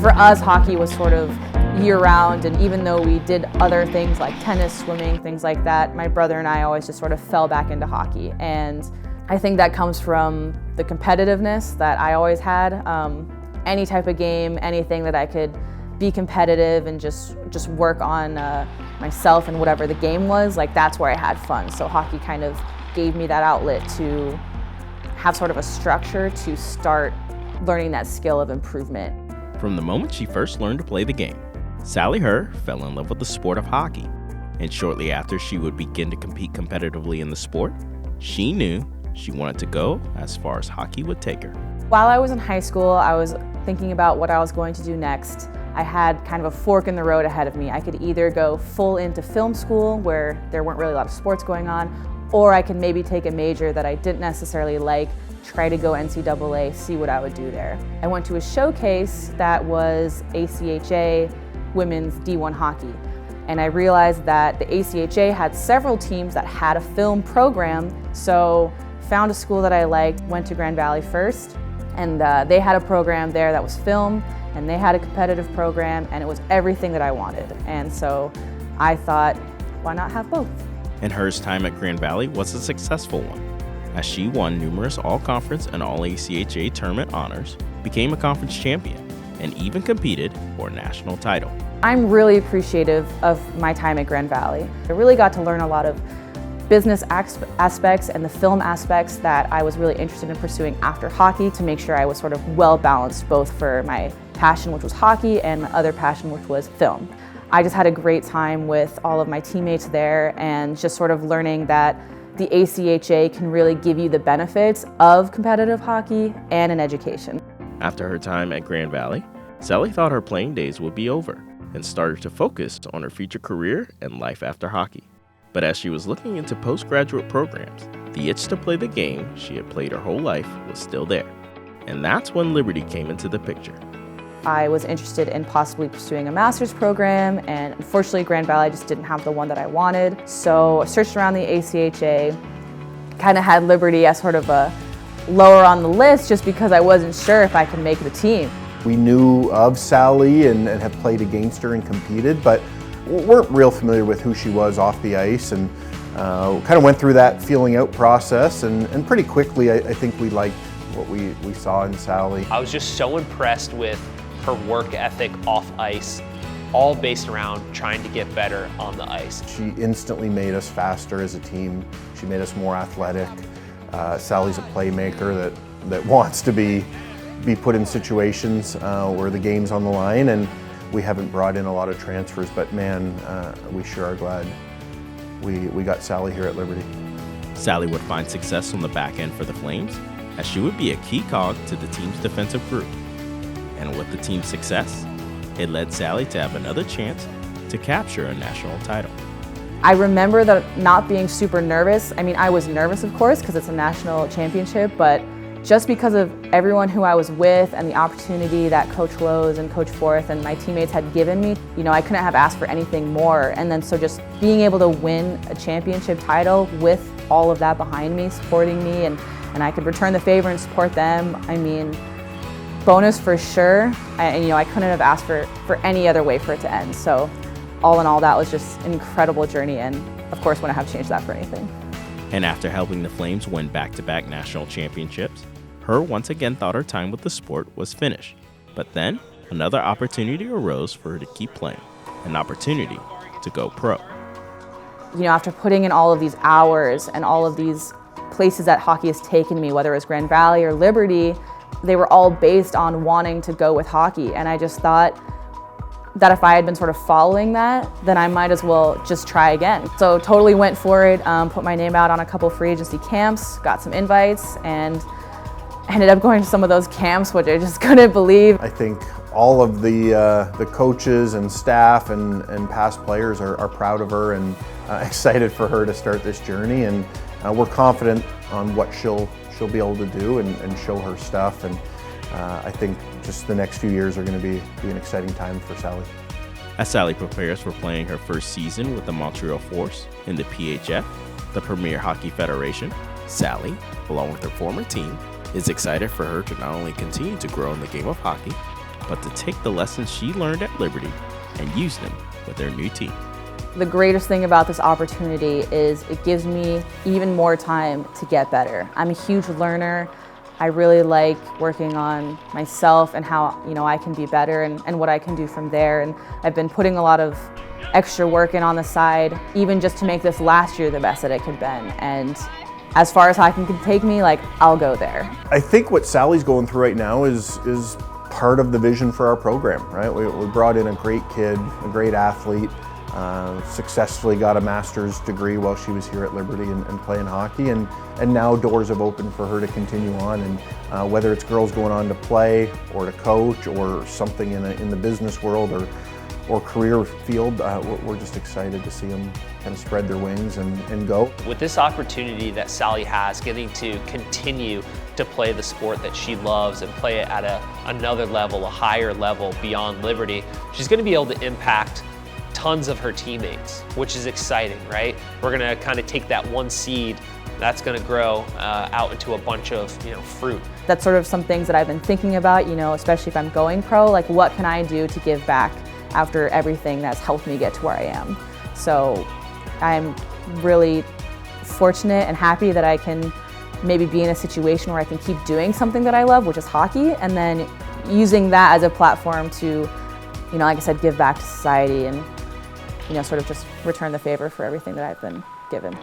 For us, hockey was sort of year-round, and even though we did other things like tennis, swimming, things like that, my brother and I always just sort of fell back into hockey. And I think that comes from the competitiveness that I always had. Any type of game, anything that I could be competitive and just work on myself and whatever the game was, like that's where I had fun. So hockey kind of gave me that outlet to have sort of a structure to start learning that skill of improvement. From the moment she first learned to play the game, Sally Hoerr fell in love with the sport of hockey. And shortly after she would begin to compete competitively in the sport, she knew she wanted to go as far as hockey would take her. While I was in high school, I was thinking about what I was going to do next. I had kind of a fork in the road ahead of me. I could either go full into film school, where there weren't really a lot of sports going on, or I could maybe take a major that I didn't necessarily like, try to go NCAA, see what I would do there. I went to a showcase that was ACHA Women's D1 Hockey, and I realized that the ACHA had several teams that had a film program, so found a school that I liked, went to Grand Valley first, and they had a program there that was film, and they had a competitive program, and it was everything that I wanted. And so I thought, why not have both? And Hoerr's time at Grand Valley was a successful one, as she won numerous all-conference and all-ACHA tournament honors, became a conference champion, and even competed for a national title. I'm really appreciative of my time at Grand Valley. I really got to learn a lot of business aspects and the film aspects that I was really interested in pursuing after hockey, to make sure I was sort of well balanced, both for my passion, which was hockey, and my other passion, which was film. I just had a great time with all of my teammates there, and just sort of learning that the ACHA can really give you the benefits of competitive hockey and an education. After her time at Grand Valley, Sally thought her playing days would be over and started to focus on her future career and life after hockey. But as she was looking into postgraduate programs, the itch to play the game she had played her whole life was still there. And that's when Liberty came into the picture. I was interested in possibly pursuing a master's program, and unfortunately Grand Valley just didn't have the one that I wanted. So I searched around the ACHA, kind of had Liberty as sort of a lower on the list just because I wasn't sure if I could make the team. We knew of Sally and had played against her and competed, but weren't real familiar with who she was off the ice, and kind of went through that feeling out process, and pretty quickly I think we liked what we saw in Sally. I was just so impressed with her work ethic off ice, all based around trying to get better on the ice. She instantly made us faster as a team. She made us more athletic. Sally's a playmaker that wants to be put in situations where the game's on the line, and we haven't brought in a lot of transfers, but man, we sure are glad we got Sally here at Liberty. Sally would find success on the back end for the Flames, as she would be a key cog to the team's defensive group. And with the team's success, it led Sally to have another chance to capture a national title. I remember that not being super nervous. I mean, I was nervous, of course, because it's a national championship, but just because of everyone who I was with and the opportunity that Coach Lowe's and Coach Forth and my teammates had given me, you know, I couldn't have asked for anything more. And then so just being able to win a championship title with all of that behind me, supporting me, and I could return the favor and support them, I mean, bonus for sure. And you know, I couldn't have asked for any other way for it to end. So all in all, that was just an incredible journey, and of course wouldn't have changed that for anything. And after helping the Flames win back-to-back national championships, Hoerr once again thought her time with the sport was finished. But then, another opportunity arose for her to keep playing, an opportunity to go pro. You know, after putting in all of these hours and all of these places that hockey has taken me, whether it was Grand Valley or Liberty, they were all based on wanting to go with hockey. And I just thought that if I had been sort of following that, then I might as well just try again. So totally went for it, put my name out on a couple free agency camps, got some invites, and ended up going to some of those camps, which I just couldn't believe. I think all of the coaches and staff and past players are proud of her and excited for her to start this journey, and we're confident on what she'll be able to do and show her stuff, and I think just the next few years are going to be an exciting time for Sally. As Sally prepares for playing her first season with the Montreal Force in the PHF, the Premier Hockey Federation, Sally, along with her former team, is excited for her to not only continue to grow in the game of hockey, but to take the lessons she learned at Liberty and use them with their new team. The greatest thing about this opportunity is it gives me even more time to get better. I'm a huge learner. I really like working on myself and how I can be better and what I can do from there. And I've been putting a lot of extra work in on the side, even just to make this last year the best that it could have been. And as far as hockey can take me, I'll go there. I think what Sally's going through right now is part of the vision for our program, right? We brought in a great kid, a great athlete, successfully got a master's degree while she was here at Liberty and playing hockey, and now doors have opened for her to continue on. And whether it's girls going on to play or to coach or something in the business world or career field, we're just excited to see them kind of spread their wings and go. With this opportunity that Sally has, getting to continue to play the sport that she loves and play it at another level, a higher level beyond Liberty, she's going to be able to impact tons of her teammates, which is exciting, right? We're gonna kind of take that one seed that's gonna grow out into a bunch of fruit. That's sort of some things that I've been thinking about, especially if I'm going pro, what can I do to give back after everything that's helped me get to where I am. So I'm really fortunate and happy that I can maybe be in a situation where I can keep doing something that I love, which is hockey, and then using that as a platform to, like I said, give back to society and sort of just return the favor for everything that I've been given.